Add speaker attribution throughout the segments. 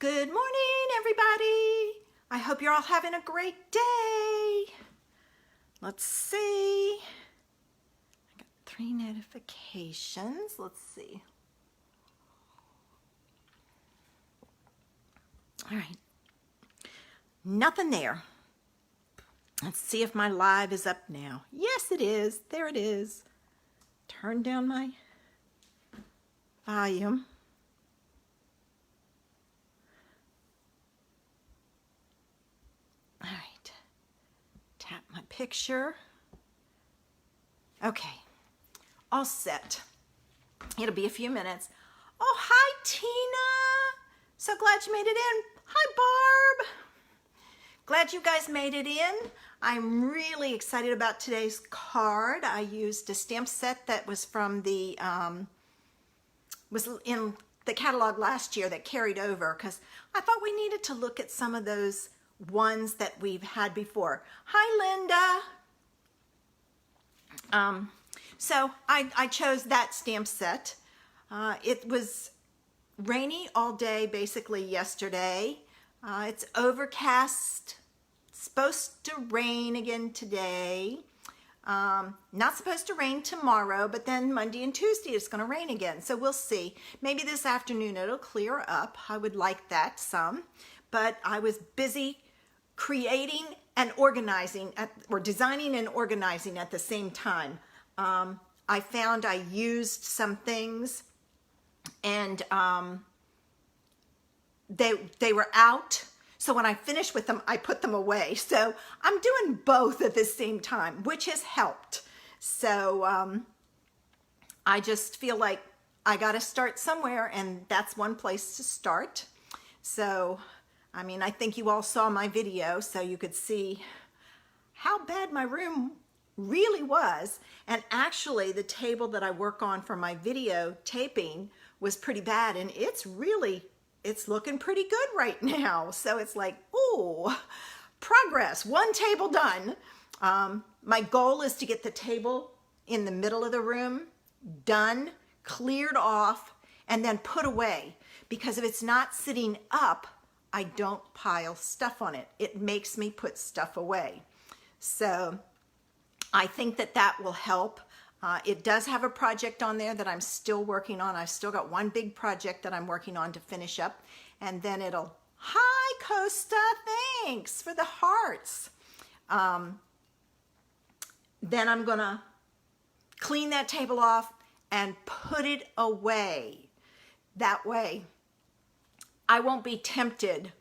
Speaker 1: Good morning, everybody. I hope you're all having a great day. Let's see. I got 3 notifications. Let's see. All right. Nothing there. Let's see if my live is up now. Yes, it is. There it is. Turn down my volume. All right. Tap my picture. Okay. All set. It'll be a few minutes. Oh, hi, Tina. So glad you made it in. Hi, Barb. Glad you guys made it in. I'm really excited about today's card. I used a stamp set that was from the, was in the catalog last year that carried over because I thought we needed to look at some of those ones that we've had before. Hi, Linda. So I chose that stamp set. It was rainy all day basically yesterday. It's overcast, supposed to rain again today. Not supposed to rain tomorrow, but then Monday and Tuesday it's going to rain again. So we'll see. Maybe this afternoon it'll clear up. I would like that some. But I was busy creating and organizing, or designing and organizing at the same time. I found I used some things and they were out. So when I finished with them, I put them away. So I'm doing both at the same time, which has helped. So I just feel like I got to start somewhere, and that's one place to start. So, I mean, I think you all saw my video, so you could see how bad my room really was. And actually, the table that I work on for my video taping was pretty bad, and it's looking pretty good right now. So it's like, ooh, progress, one table done. My goal is to get the table in the middle of the room done, cleared off, and then put away. Because if it's not sitting up, I don't pile stuff on it. It makes me put stuff away. So I think that will help. It does have a project on there that I'm still working on. I've still got one big project that I'm working on to finish up. And then it'll, hi Costa, thanks for the hearts. Then I'm gonna clean that table off and put it away. That way I won't be tempted.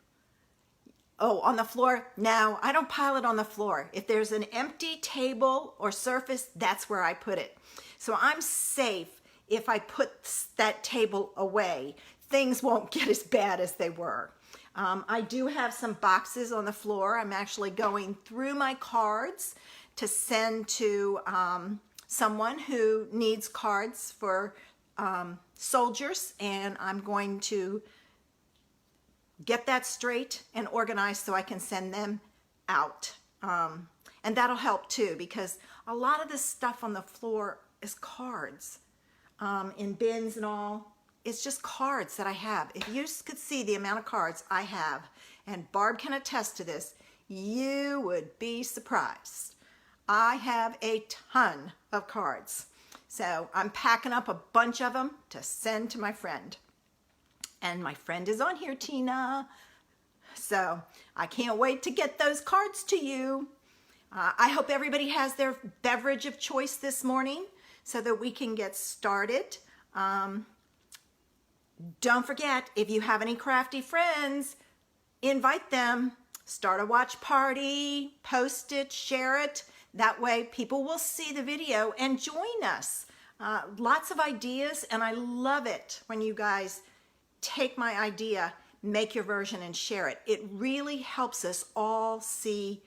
Speaker 1: Oh, on the floor? No, I don't pile it on the floor. If there's an empty table or surface, that's where I put it. So I'm safe if I put that table away. Things won't get as bad as they were. I do have some boxes on the floor. I'm actually going through my cards to send to someone who needs cards for soldiers, and I'm going to get that straight and organized so I can send them out. And that'll help too, because a lot of this stuff on the floor is cards in bins and all. It's just cards that I have. If you could see the amount of cards I have, and Barb can attest to this, you would be surprised. I have a ton of cards. So I'm packing up a bunch of them to send to my friend. And my friend is on here, Tina. So I can't wait to get those cards to you. I hope everybody has their beverage of choice this morning so that we can get started. Don't forget, if you have any crafty friends, invite them. Start a watch party, post it, share it. That way people will see the video and join us. Lots of ideas, and I love it when you guys take my idea, make your version, and share it. It really helps us all see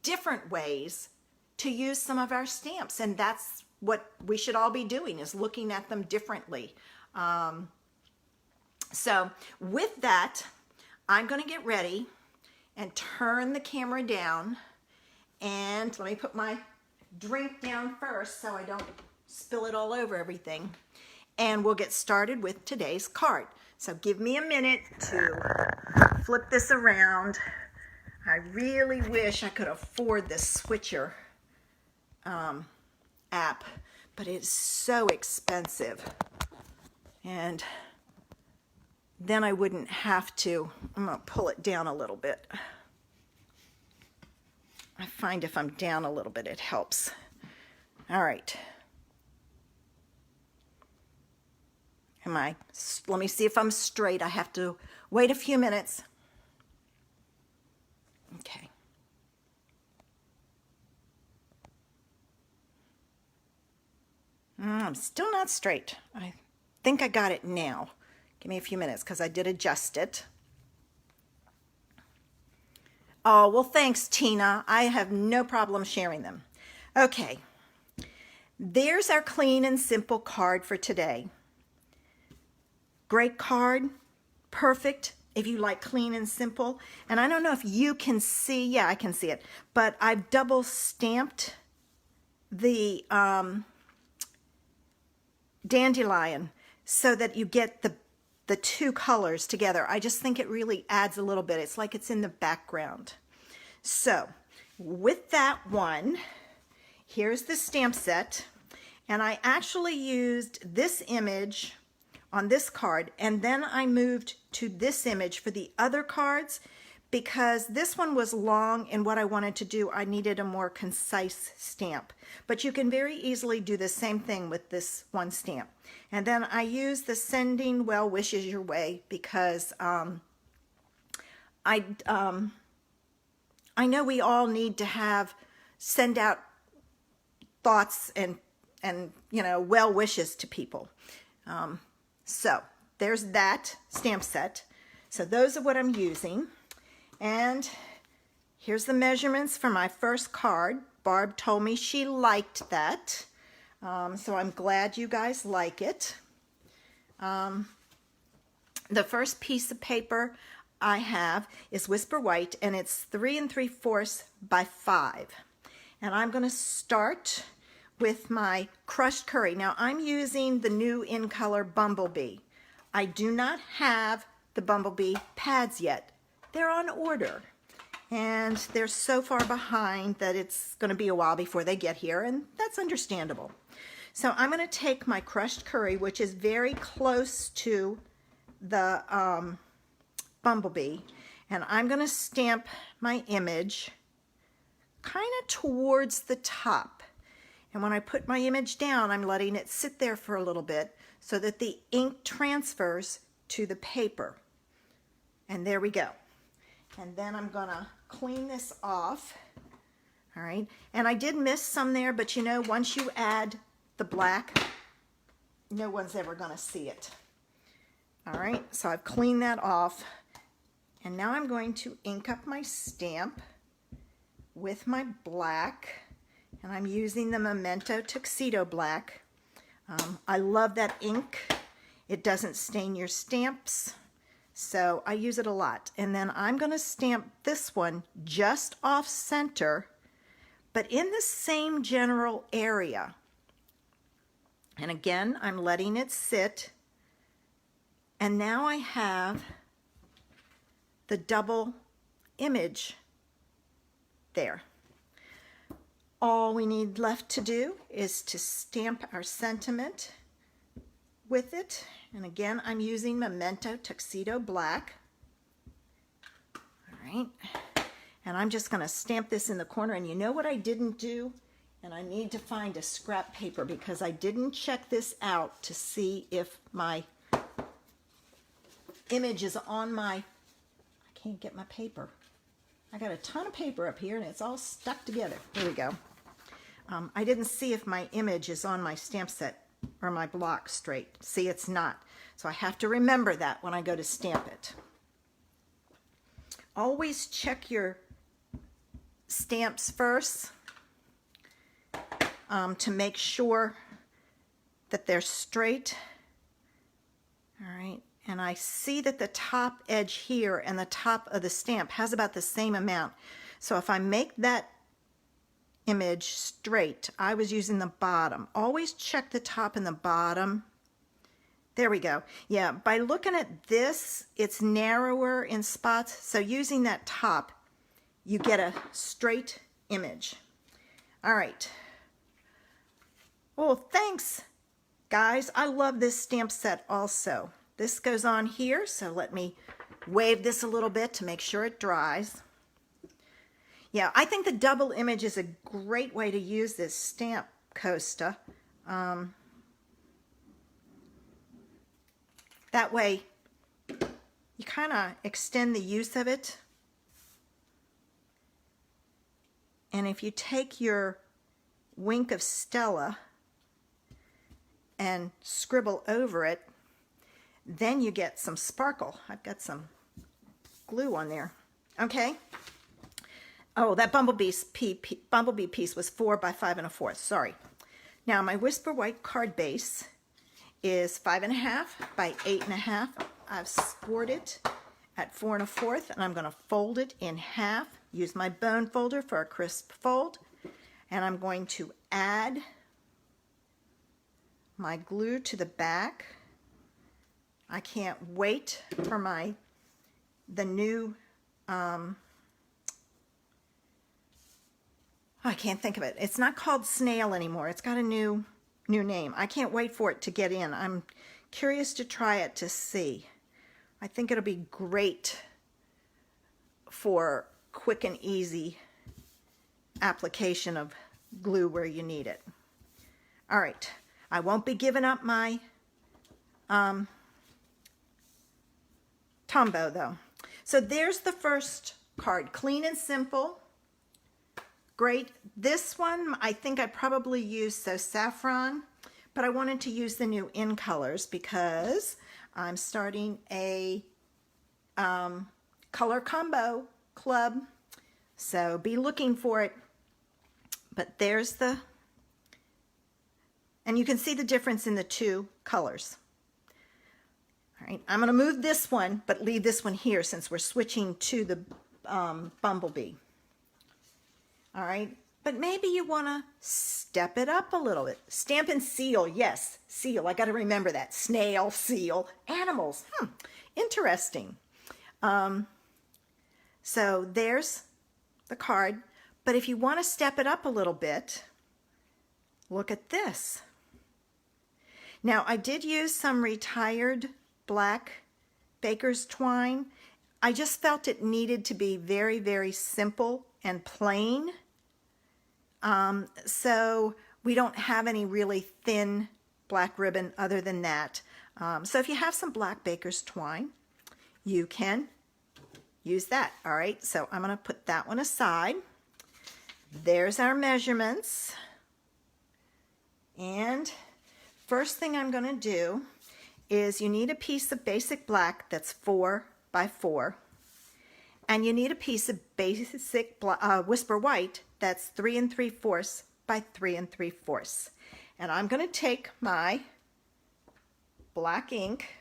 Speaker 1: different ways to use some of our stamps, and that's what we should all be doing, is looking at them differently. So with that, I'm going to get ready and turn the camera down, and let me put my drink down first so I don't spill it all over everything, and we'll get started with today's card. So give me a minute to flip this around. I really wish I could afford the Switcher app, but it's so expensive. And then I wouldn't have to. I'm going to pull it down a little bit. I find if I'm down a little bit, it helps. All right. Let me see if I'm straight. I have to wait a few minutes. Okay. I'm still not straight. I think I got it now. Give me a few minutes because I did adjust it. Oh, well, thanks, Tina. I have no problem sharing them. Okay. There's our clean and simple card for today. Great card. Perfect if you like clean and simple. And I don't know if you can see. Yeah, I can see it. But I've double stamped the dandelion so that you get the two colors together. I just think it really adds a little bit. It's like it's in the background. So with that one, here's the stamp set. And I actually used this image on this card, and then I moved to this image for the other cards because this one was long, and what I wanted to do, I needed a more concise stamp. But you can very easily do the same thing with this one stamp. And then I use the Sending Well Wishes Your Way because I know we all need to send out thoughts and well wishes to people. So there's that stamp set. So those are what I'm using. And here's the measurements for my first card. Barb told me she liked that. So I'm glad you guys like it. The first piece of paper I have is Whisper White, and it's 3 3/4 by 5. And I'm going to start with my crushed curry. Now I'm using the new In Color Bumblebee. I do not have the Bumblebee pads yet. They're on order, and they're so far behind that it's going to be a while before they get here, and that's understandable. So I'm going to take my crushed curry, which is very close to the Bumblebee, and I'm going to stamp my image kind of towards the top. And when I put my image down, I'm letting it sit there for a little bit so that the ink transfers to the paper. And there we go. And then I'm gonna clean this off. All right, and I did miss some there, but you know, once you add the black, no one's ever gonna see it. All right, so I've cleaned that off. And now I'm going to ink up my stamp with my black. And I'm using the Memento Tuxedo Black. I love that ink. It doesn't stain your stamps, so I use it a lot. And then I'm going to stamp this one just off center, but in the same general area. And again, I'm letting it sit. And now I have the double image there. All we need left to do is to stamp our sentiment with it. And again, I'm using Memento Tuxedo Black. All right. And I'm just going to stamp this in the corner. And you know what I didn't do? And I need to find a scrap paper because I didn't check this out to see if my image is on my... I can't get my paper. I got a ton of paper up here and it's all stuck together. There we go. I didn't see if my image is on my stamp set or my block straight. See, it's not. So I have to remember that when I go to stamp it. Always check your stamps first to make sure that they're straight. All right. And I see that the top edge here and the top of the stamp has about the same amount. So if I make that image straight, I was using the bottom. Always check the top and the bottom There we go. Yeah, by looking at this, it's narrower in spots. So using that top, you get a straight image. All right. Well, thanks, guys. I love this stamp set also. This goes on here, so let me wave this a little bit to make sure it dries. Yeah, I think the double image is a great way to use this stamp coaster. That way, you kind of extend the use of it. And if you take your Wink of Stella and scribble over it, then you get some sparkle. I've got some glue on there. Okay. Oh, that bumblebee piece was 4 by 5 1/4. Sorry. Now my Whisper White card base is 5 1/2 by 8 1/2. I've scored it at 4 1/4, and I'm going to fold it in half. Use my bone folder for a crisp fold, and I'm going to add my glue to the back. I can't wait for the new I can't think of it. It's not called Snail anymore. It's got a new name. I can't wait for it to get in. I'm curious to try it to see. I think it'll be great for quick and easy application of glue where you need it. All right. I won't be giving up my Tombow though. So there's the first card. Clean and simple. Great. This one, I think I probably used saffron, but I wanted to use the new In Colors because I'm starting a color combo club. So be looking for it. But there's and you can see the difference in the two colors. All right, I'm going to move this one, but leave this one here since we're switching to the bumblebee. All right, but maybe you want to step it up a little bit. Stamp and seal, yes, seal. I got to remember that. Snail, seal, animals. Interesting. So there's the card. But if you want to step it up a little bit, look at this. Now, I did use some retired black baker's twine. I just felt it needed to be very, very simple and plain. So we don't have any really thin black ribbon other than that. So if you have some black baker's twine, you can use that. All right, so I'm going to put that one aside. There's our measurements. And first thing I'm going to do is you need a piece of basic black that's 4 by 4. And you need a piece of basic Whisper White that's 3 3/4 by 3 3/4. And I'm going to take my black ink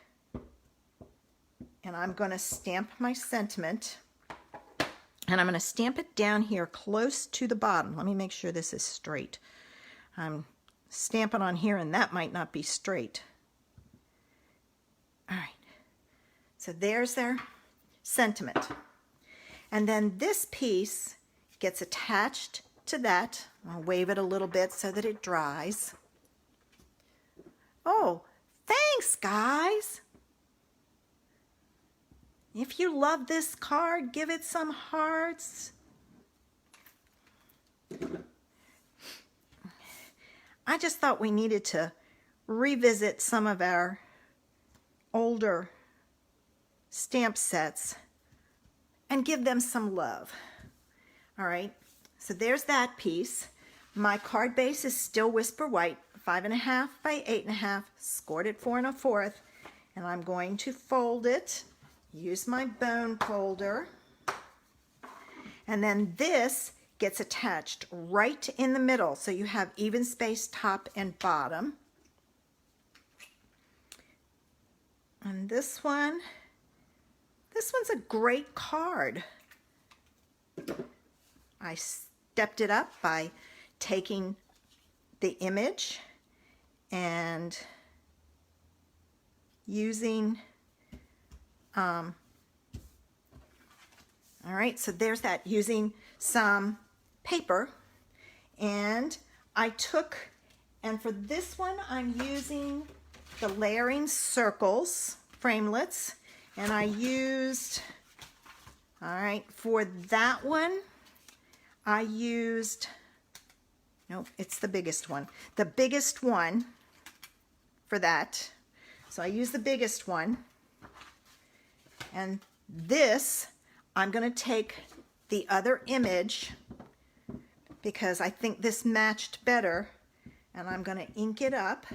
Speaker 1: and I'm going to stamp my sentiment. And I'm going to stamp it down here close to the bottom. Let me make sure this is straight. I'm stamping on here and that might not be straight. All right. So there's their sentiment. And then this piece gets attached to that. I'll wave it a little bit so that it dries. Oh, thanks, guys. If you love this card, give it some hearts. I just thought we needed to revisit some of our older stamp sets and give them some love. All right, so there's that piece. My card base is still Whisper White, 5 1/2 by 8 1/2, scored at 4 1/4, and I'm going to fold it. Use my bone folder, and then this gets attached right in the middle, so you have even space top and bottom. And this one's a great card. I stepped it up by taking the image and using, all right, so there's that, using some paper. And I took, and for this one, I'm using the layering circles, framelits, and I used, all right, for that one, I used, no, it's the biggest one. The biggest one for that. So I used the biggest one. And this, I'm going to take the other image because I think this matched better, and I'm going to ink it up.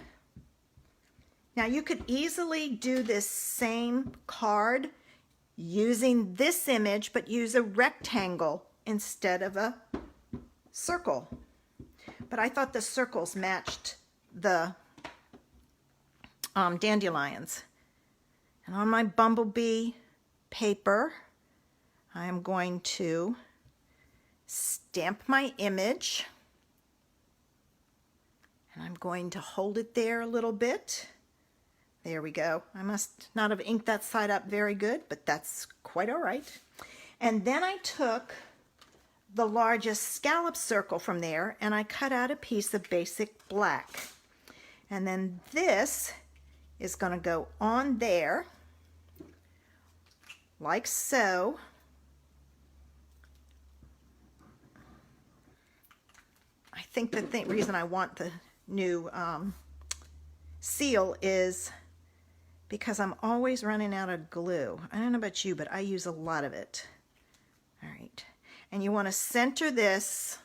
Speaker 1: Now you could easily do this same card using this image, but use a rectangle instead of a circle. But I thought the circles matched the dandelions. And on my bumblebee paper, I am going to stamp my image, and I'm going to hold it there a little bit. There we go. I must not have inked that side up very good, but that's quite all right. And then I took the largest scallop circle from there, and I cut out a piece of basic black. And then this is going to go on there, like so. I think the reason I want the new seal is because I'm always running out of glue. I don't know about you, but I use a lot of it. All right. And you want to center this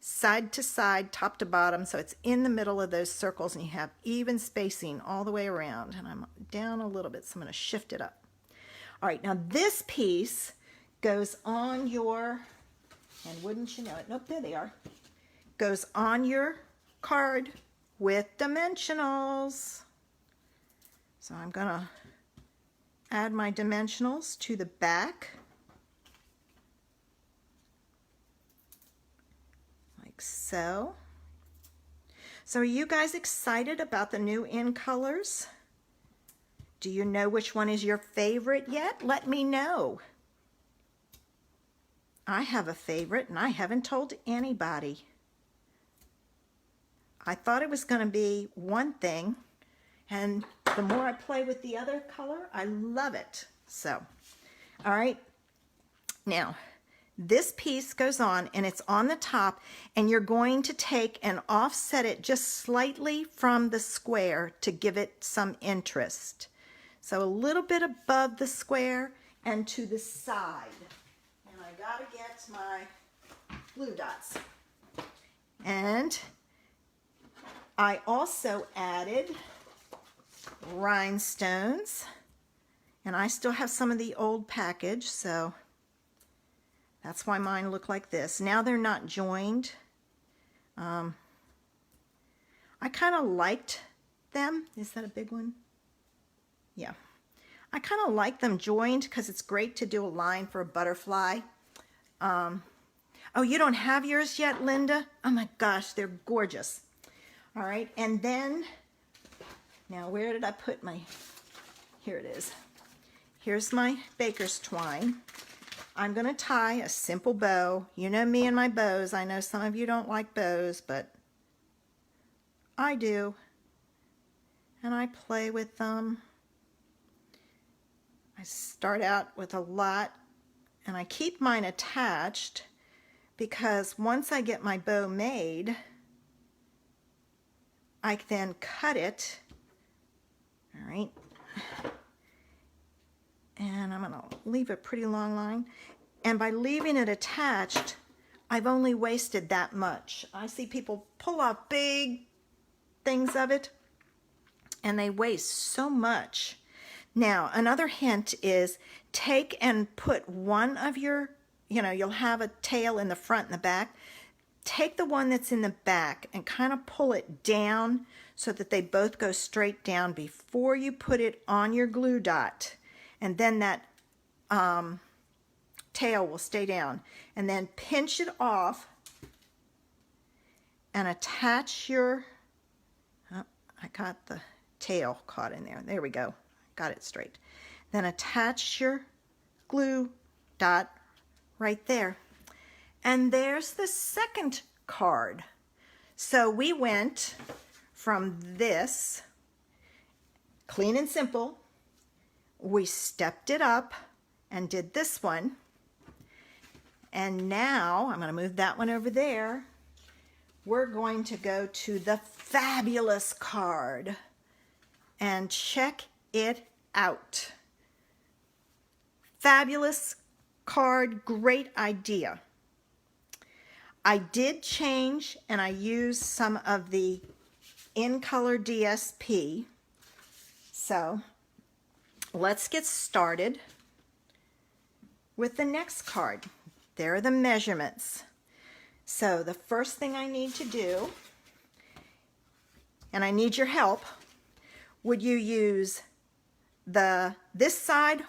Speaker 1: side to side, top to bottom, so it's in the middle of those circles and you have even spacing all the way around. And I'm down a little bit, so I'm going to shift it up. All right, now this piece goes on your, and wouldn't you know it, nope, there they are, goes on your card with dimensionals. So I'm going to add my dimensionals to the back, like so. So are you guys excited about the new in colors? Do you know which one is your favorite yet? Let me know. I have a favorite and I haven't told anybody. I thought it was going to be one thing, and the more I play with the other color, I love it. So, all right. Now, this piece goes on, and it's on the top, and you're going to take and offset it just slightly from the square to give it some interest. So a little bit above the square and to the side. And I gotta get my glue dots. And I also added rhinestones, and I still have some of the old package, so that's why mine look like this. Now they're not joined. I kind of liked them. Is that a big one? Yeah. I kind of like them joined because it's great to do a line for a butterfly. Oh, you don't have yours yet, Linda? Oh my gosh, they're gorgeous. All right, and then, now where did I put my, here it is. Here's my baker's twine. I'm going to tie a simple bow. You know me and my bows. I know some of you don't like bows, but I do. And I play with them. I start out with a lot, and I keep mine attached because once I get my bow made, I then cut it, all right, and I'm going to leave a pretty long line, and by leaving it attached, I've only wasted that much. I see people pull off big things of it, and they waste so much. Now, another hint is take and put one of your, you'll have a tail in the front and the back. Take the one that's in the back and kind of pull it down so that they both go straight down before you put it on your glue dot. And then that tail will stay down. And then pinch it off and attach your, oh, I got the tail caught in there. There we go. got it straight. Then attach your glue dot right there. And there's the second card. So we went from this, clean and simple, we stepped it up and did this one. And now, I'm going to move that one over there. We're going to go to the fabulous card and check it out. Fabulous card, great idea. I did change and I used some of the In Color DSP. So let's get started with the next card. There are the measurements. So the first thing I need to do, and I need your help, would you use this side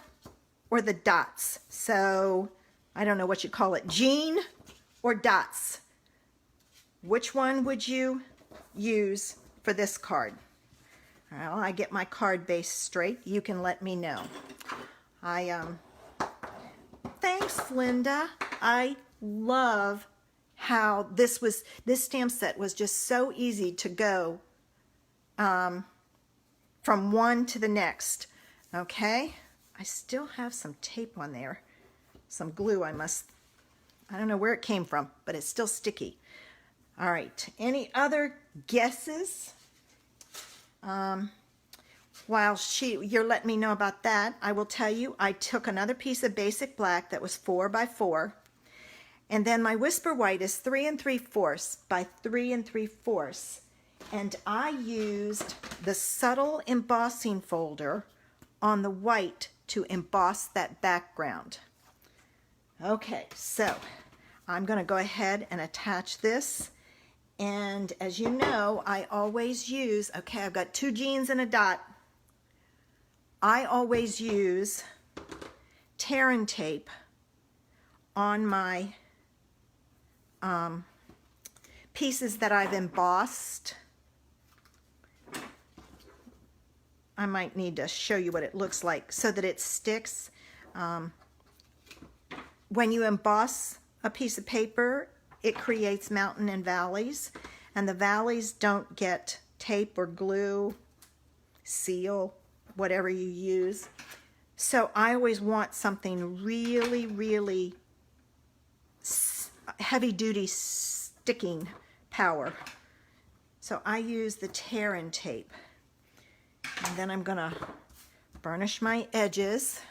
Speaker 1: or the dots? So I don't know what you call it, Jean or dots. Which one would you use for this card? Well, I get my card base straight. You can let me know. Thanks, Linda. I love how this stamp set was just so easy to go from one to the next. Okay, I still have some tape on there, some glue. I don't know where it came from, but it's still sticky. All right, any other guesses? While you're letting me know about that, I will tell you I took another piece of basic black that was 4 by 4, and then my Whisper White is 3 3/4 by 3 3/4, and I used the subtle embossing folder on the white to emboss that background. Okay, so I'm going to go ahead and attach this. And as you know, I always use, okay, I've got 2 jeans and a dot. I always use tear and tape on my pieces that I've embossed. I might need to show you what it looks like so that it sticks. When you emboss a piece of paper, it creates mountain and valleys, and the valleys don't get tape or glue, seal, whatever you use. So I always want something really, really heavy-duty sticking power. So I use the tear and tape. And then I'm going to burnish my edges.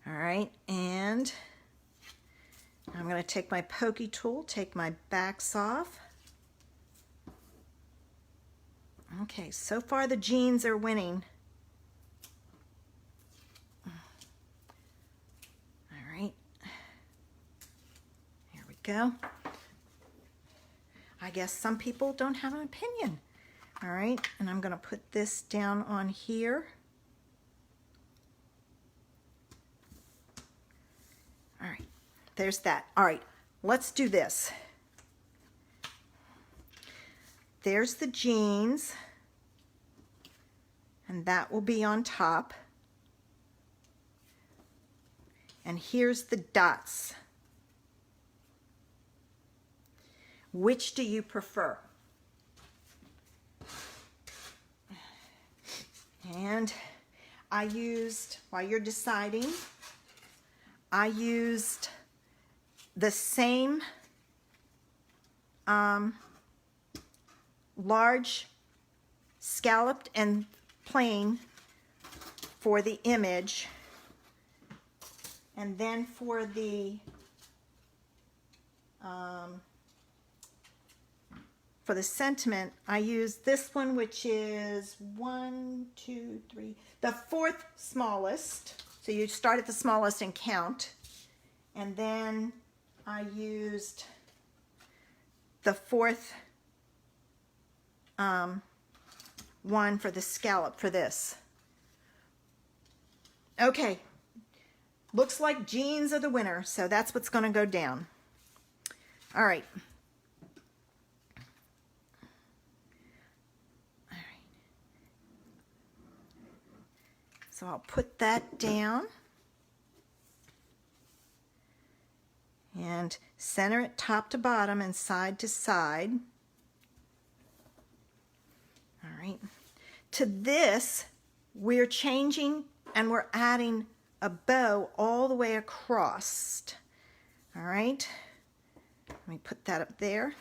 Speaker 1: All right, and I'm going to take my pokey tool, take my backs off. Okay, so far the jeans are winning. All right, here we go. I guess some people don't have an opinion. All right, and I'm going to put this down on here. All right, there's that. All right, let's do this. There's the jeans, and that will be on top. And here's the dots. Which do you prefer? And I used, while you're deciding, I used the same large scalloped and plain for the image, and then for the sentiment, I used this one, which is 1, 2, 3, the 4th smallest. So you start at the smallest and count. And then I used the 4th one for the scallop for this. Okay, looks like jeans are the winner, so that's what's going to go down. All right. So I'll put that down and center it top to bottom and side to side. All right. To this, we're changing and we're adding a bow all the way across. All right. Let me put that up there.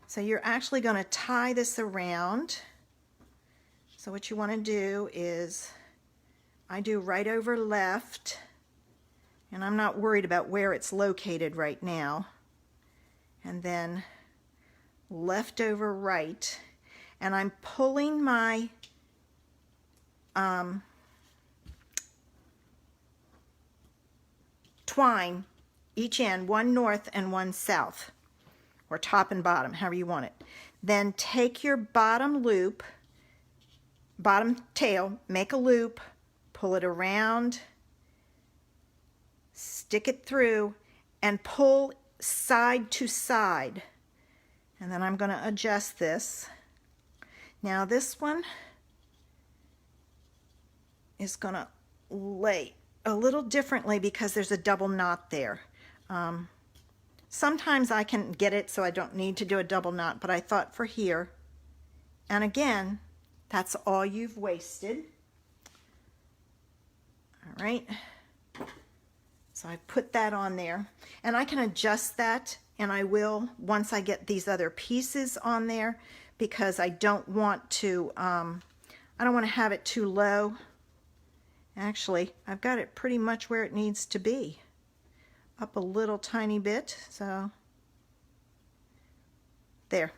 Speaker 1: So you're actually going to tie this around. So what you want to do is, I do right over left, and I'm not worried about where it's located right now. And then left over right, and I'm pulling my twine each end, one north and one south, or top and bottom, however you want it. Then take your bottom loop, bottom tail, make a loop, pull it around, stick it through, and pull side to side. And then I'm going to adjust this. Now this one is going to lay a little differently because there's a double knot there. Sometimes I can get it so I don't need to do a double knot, but I thought for here, and again, that's all you've wasted. All right, so I put that on there, and I can adjust that, and I will once I get these other pieces on there, because I don't want to, I don't want to have it too low. Actually, I've got it pretty much where it needs to be. Up a little tiny bit, so there.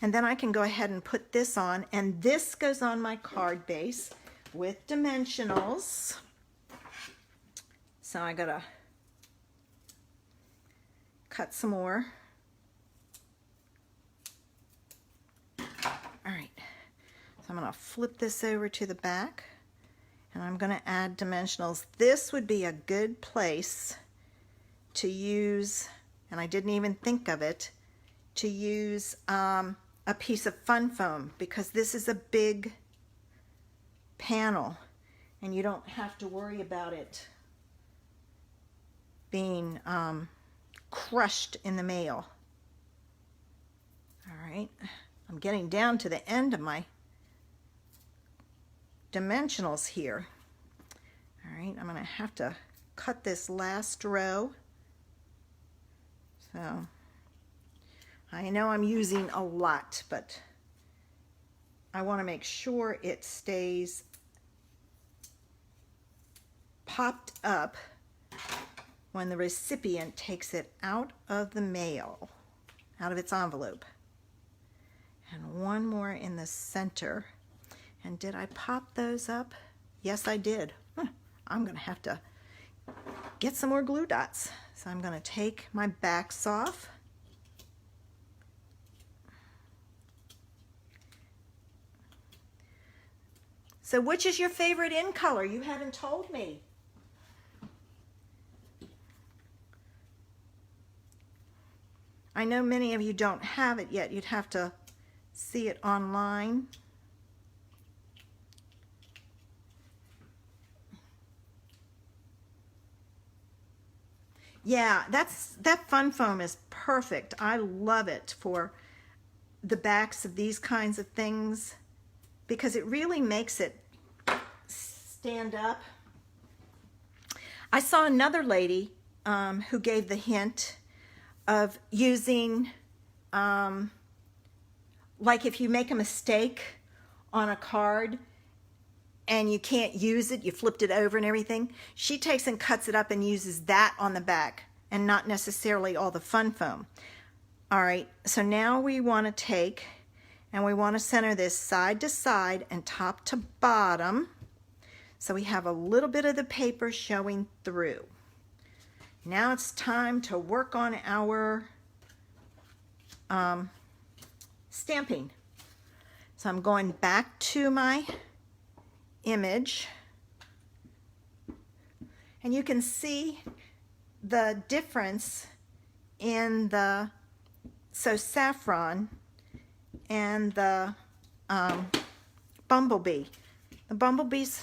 Speaker 1: And then I can go ahead and put this on, and this goes on my card base with dimensionals. So I gotta cut some more. All right, so I'm gonna flip this over to the back, and I'm gonna add dimensionals. This would be a good place to use, and I didn't even think of it, to use a piece of fun foam, because this is a big panel and you don't have to worry about it being crushed in the mail. All right, I'm getting down to the end of my dimensionals here. All right, I'm going to have to cut this last row. So I know I'm using a lot, but I want to make sure it stays popped up when the recipient takes it out of the mail, out of its envelope. And one more in the center. And did I pop those up? Yes, I did. I'm going to have to get some more glue dots. So I'm going to take my backs off. So which is your favorite in color? You haven't told me. I know many of you don't have it yet. You'd have to see it online. Yeah, that fun foam is perfect. I love it for the backs of these kinds of things because it really makes it stand up. I saw another lady who gave the hint of using, like if you make a mistake on a card and you can't use it, you flipped it over and everything, she takes and cuts it up and uses that on the back and not necessarily all the fun foam. All right, so now we want to take and we want to center this side to side and top to bottom, so we have a little bit of the paper showing through. Now it's time to work on our stamping. So I'm going back to my image, and you can see the difference in the saffron and the bumblebee. The bumblebee's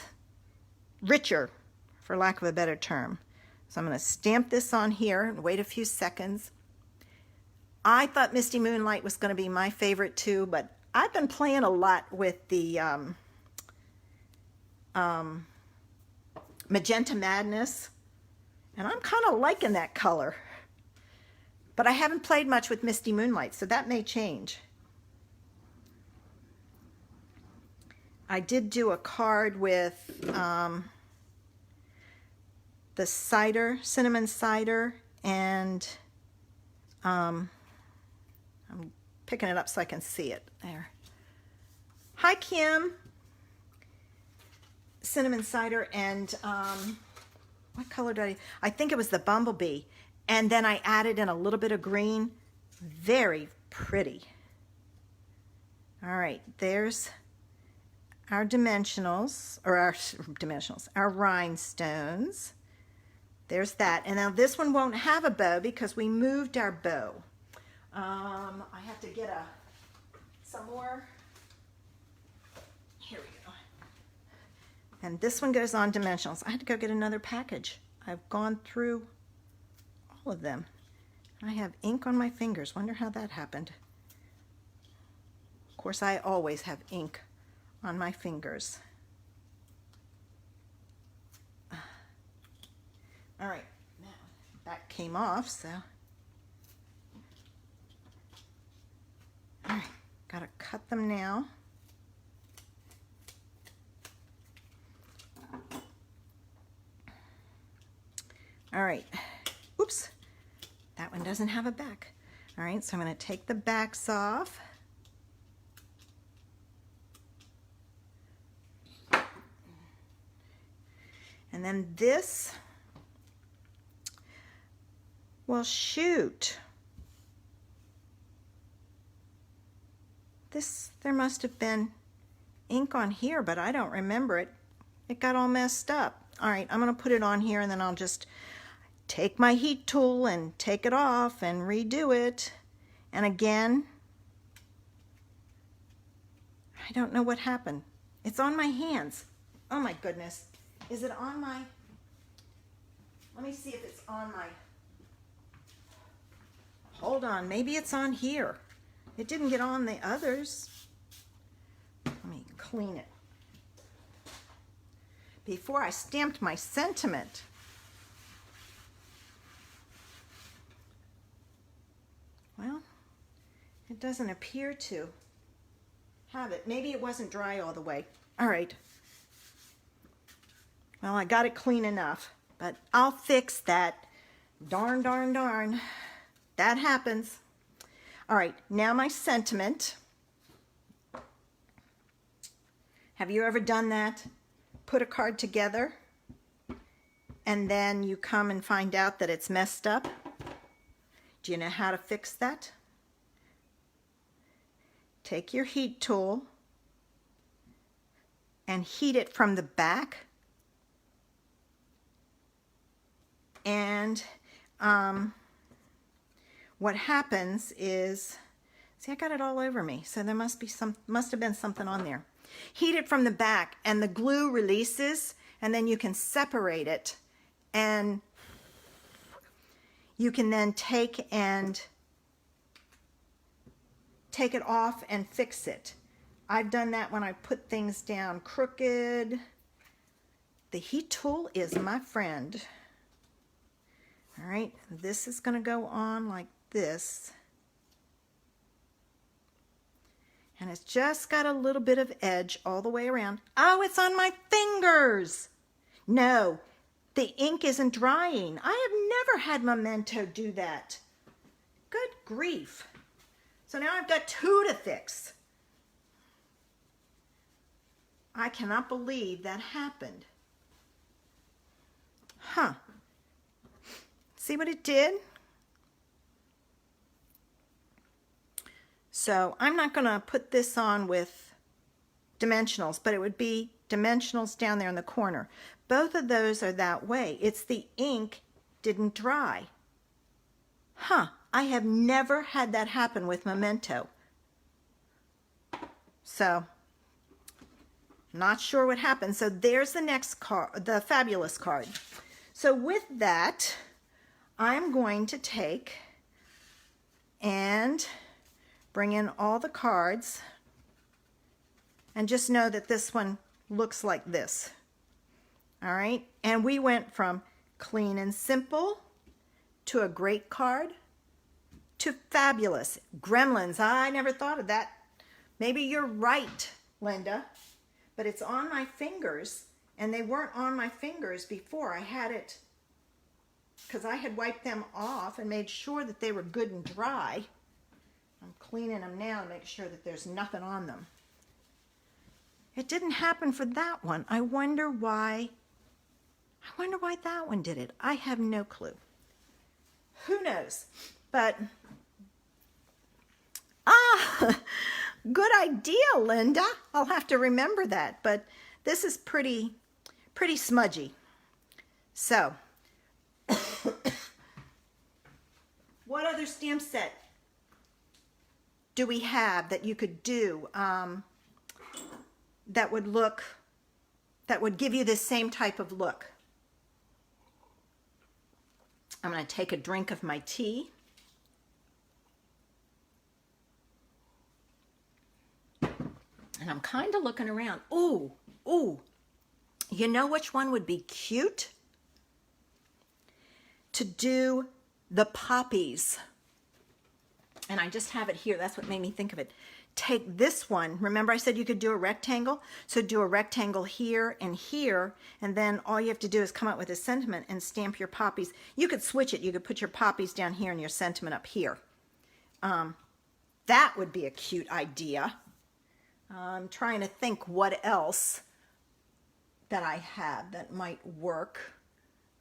Speaker 1: richer, for lack of a better term. So I'm going to stamp this on here and wait a few seconds. I thought Misty Moonlight was going to be my favorite too, but I've been playing a lot with the Magenta Madness, and I'm kind of liking that color. But I haven't played much with Misty Moonlight, so that may change. I did do a card with the cider, cinnamon cider, and I'm picking it up so I can see it. There. Hi, Kim. Cinnamon cider and what color did I think it was the Bumblebee. And then I added in a little bit of green. Very pretty. All right, there's our dimensionals, or our rhinestones. There's that. And now this one won't have a bow because we moved our bow. I have to get some more. Here we go. And this one goes on dimensionals. I had to go get another package. I've gone through all of them. I have ink on my fingers. Wonder how that happened. Of course, I always have ink on my fingers. All right, now that came off, so. All right, gotta cut them now. All right, oops, that one doesn't have a back. All right, so I'm gonna take the backs off. And then this, well, shoot. There must have been ink on here, but I don't remember it. It got all messed up. All right, I'm gonna put it on here and then I'll just take my heat tool and take it off and redo it. And again, I don't know what happened. It's on my hands. Oh my goodness. Is it on my, let me see if it's on my, hold on, maybe it's on here. It didn't get on the others. Let me clean it. Before I stamped my sentiment. Well, it doesn't appear to have it. Maybe it wasn't dry all the way. All right. Well, I got it clean enough, but I'll fix that. Darn, darn, darn. That happens. All right, now my sentiment. Have you ever done that? Put a card together and then you come and find out that it's messed up? Do you know how to fix that? Take your heat tool and heat it from the back. And what happens is, see, I got it all over me, so there must have been something on there. Heat it from the back and the glue releases, and then you can separate it, and you can then take it off and fix it. I've done that when I put things down crooked. The heat tool is my friend. All right, this is going to go on like this. And it's just got a little bit of edge all the way around. Oh, it's on my fingers. No, the ink isn't drying. I have never had Memento do that. Good grief. So now I've got two to fix. I cannot believe that happened. Huh. See what it did? So I'm not going to put this on with dimensionals, but it would be dimensionals down there in the corner. Both of those are that way. It's the ink didn't dry. Huh, I have never had that happen with Memento. So Not sure what happened. So there's the next card, the fabulous card. So with that, I'm going to take and bring in all the cards, and just know that this one looks like this. All right, and we went from clean and simple to a great card to fabulous. Gremlins, I never thought of that. Maybe you're right, Linda, but it's on my fingers, and they weren't on my fingers before. I had it because I had wiped them off and made sure that they were good and dry. I'm cleaning them now to make sure that there's nothing on them. It didn't happen for that one. I wonder why that one did it. I have no clue. Who knows? But, good idea, Linda. I'll have to remember that. But this is pretty smudgy. So, what other stamp set do we have that you could do that would give you the same type of look? I'm going to take a drink of my tea. And I'm kind of looking around. Ooh. You know which one would be cute? To do the poppies. And I just have it here. That's what made me think of it. Take this one. Remember I said you could do a rectangle? So do a rectangle here, and then all you have to do is come up with a sentiment and stamp your poppies. You could switch it. You could put your poppies down here and your sentiment up here. That would be a cute idea. I'm trying to think what else that I have that might work.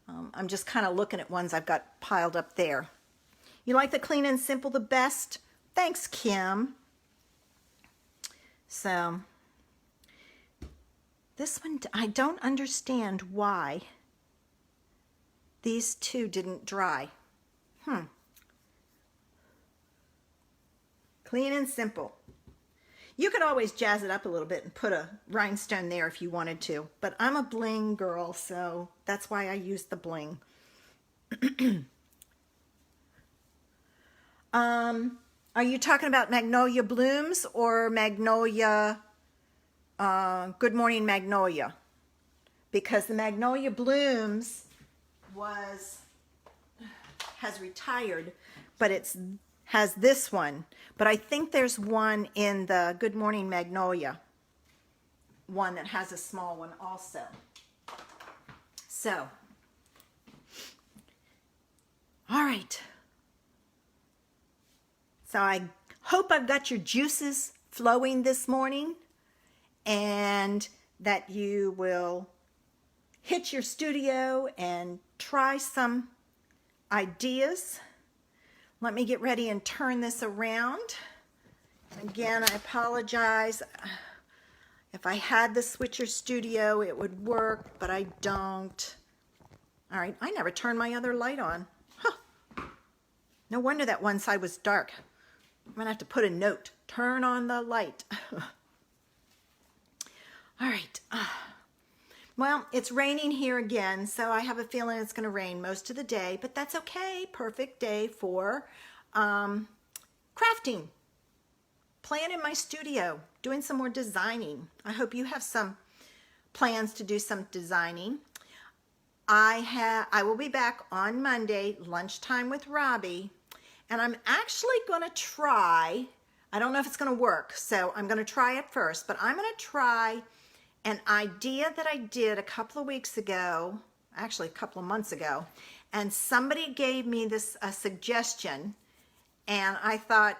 Speaker 1: I'm just kind of looking at ones I've got piled up there. You like the clean and simple the best? Thanks, Kim. So, this one, I don't understand why these two didn't dry. Clean and simple. You could always jazz it up a little bit and put a rhinestone there if you wanted to, but I'm a bling girl, so that's why I use the bling. Are you talking about Magnolia Blooms or Magnolia, Good Morning Magnolia? Because the Magnolia Blooms has retired, but has this one. But I think there's one in the Good Morning Magnolia, one that has a small one also. So, all right. So I hope I've got your juices flowing this morning, and that you will hit your studio and try some ideas. Let me get ready and turn this around. Again, I apologize. If I had the Switcher Studio, it would work, but I don't. All right, I never turned my other light on. Huh. No wonder that one side was dark. I'm going to have to put a note. Turn on the light. All right. Well, it's raining here again, so I have a feeling it's going to rain most of the day, but that's okay. Perfect day for crafting. Playing in my studio, doing some more designing. I hope you have some plans to do some designing. I will be back on Monday, lunchtime with Robbie. And I'm actually going to try, I don't know if it's going to work, so I'm going to try it first, but I'm going to try an idea that I did a couple of weeks ago, actually a couple of months ago, and somebody gave me this a suggestion, and I thought,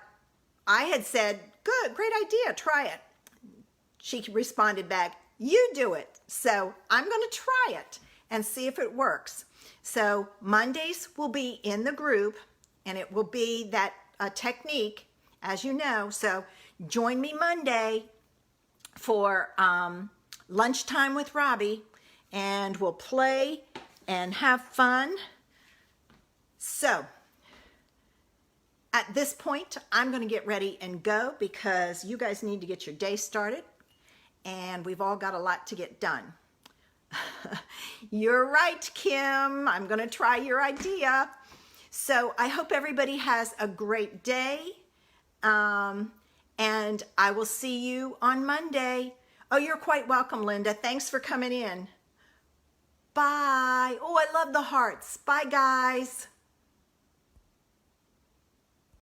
Speaker 1: I had said, good, great idea, try it. She responded back, you do it. So I'm going to try it and see if it works. So Mondays will be in the group, and it will be that technique, as you know. So join me Monday for lunchtime with Robbie, and we'll play and have fun. So at this point, I'm going to get ready and go because you guys need to get your day started. and we've all got a lot to get done. You're right, Kim. I'm going to try your idea. So I hope everybody has a great day. And I will see you on Monday. Oh, you're quite welcome, Linda. Thanks for coming in. Bye. Oh, I love the hearts. Bye, guys.